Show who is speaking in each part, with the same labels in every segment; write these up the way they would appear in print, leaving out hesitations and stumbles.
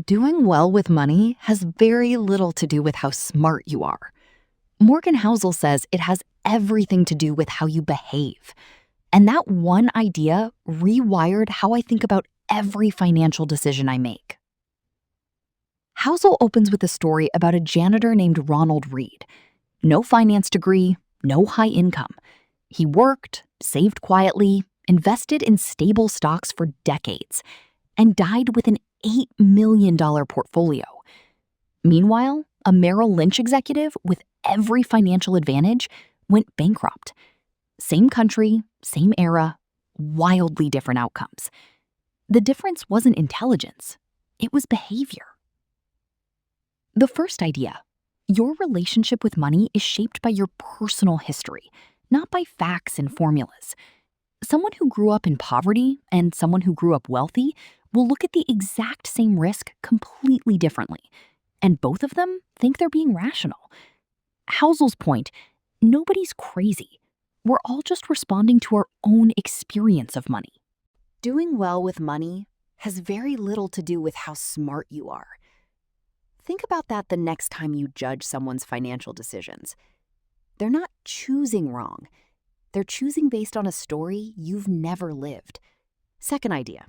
Speaker 1: Doing well with money has very little to do with how smart you are. Morgan Housel says it has everything to do with how you behave. And that one idea rewired how I think about every financial decision I make. Housel opens with a story about a janitor named Ronald Reed. No finance degree, no high income. He worked, saved quietly, invested in stable stocks for decades, and died with an $8 million portfolio. Meanwhile, a Merrill Lynch executive with every financial advantage went bankrupt. Same country, same era, wildly different outcomes. The difference wasn't intelligence, it was behavior. The first idea: your relationship with money is shaped by your personal history, not by facts and formulas. Someone who grew up in poverty and someone who grew up wealthy will look at the exact same risk completely differently, and both of them think they're being rational. Housel's point: nobody's crazy. We're all just responding to our own experience of money. Doing well with money has very little to do with how smart you are. Think about that the next time you judge someone's financial decisions. They're not choosing wrong. They're choosing based on a story you've never lived. Second idea: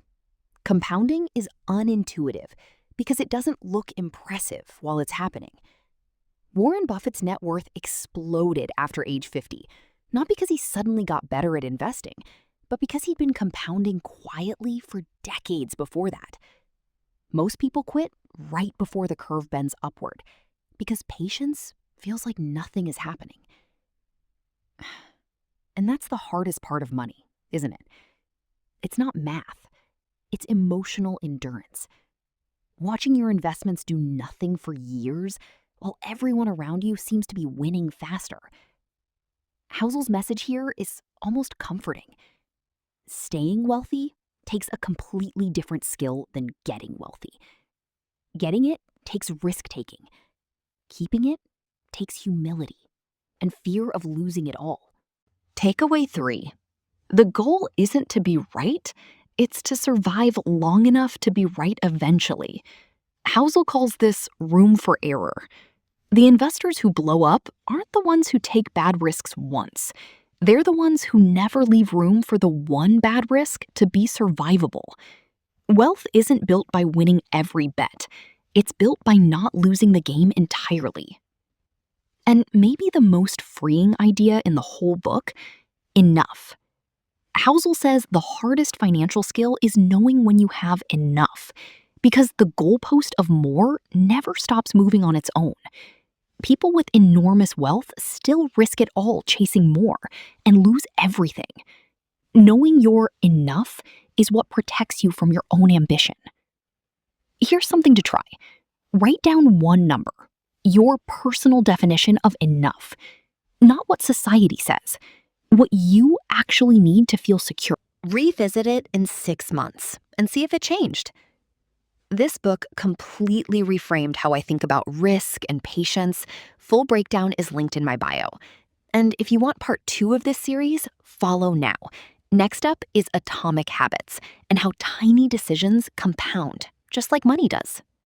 Speaker 1: compounding is unintuitive because it doesn't look impressive while it's happening. Warren Buffett's net worth exploded after age 50, not because he suddenly got better at investing, but because he'd been compounding quietly for decades before that. Most people quit right before the curve bends upward because patience feels like nothing is happening. And that's the hardest part of money, isn't it? It's not math. It's emotional endurance. Watching your investments do nothing for years while everyone around you seems to be winning faster. Housel's message here is almost comforting. Staying wealthy takes a completely different skill than getting wealthy. Getting it takes risk-taking. Keeping it takes humility and fear of losing it all. Takeaway 3. The goal isn't to be right, it's to survive long enough to be right eventually. Housel calls this room for error. The investors who blow up aren't the ones who take bad risks once. They're the ones who never leave room for the one bad risk to be survivable. Wealth isn't built by winning every bet. It's built by not losing the game entirely. And maybe the most freeing idea in the whole book: enough. Housel says the hardest financial skill is knowing when you have enough, because the goalpost of more never stops moving on its own. People with enormous wealth still risk it all chasing more and lose everything. Knowing you're enough is what protects you from your own ambition. Here's something to try. Write down one number, your personal definition of enough. Not what society says, what you actually need to feel secure. Revisit it in 6 months and see if it changed. This book completely reframed how I think about risk and patience. Full breakdown is linked in my bio. And if you want part 2 of this series, follow now. Next up is Atomic Habits and how tiny decisions compound, just like money does.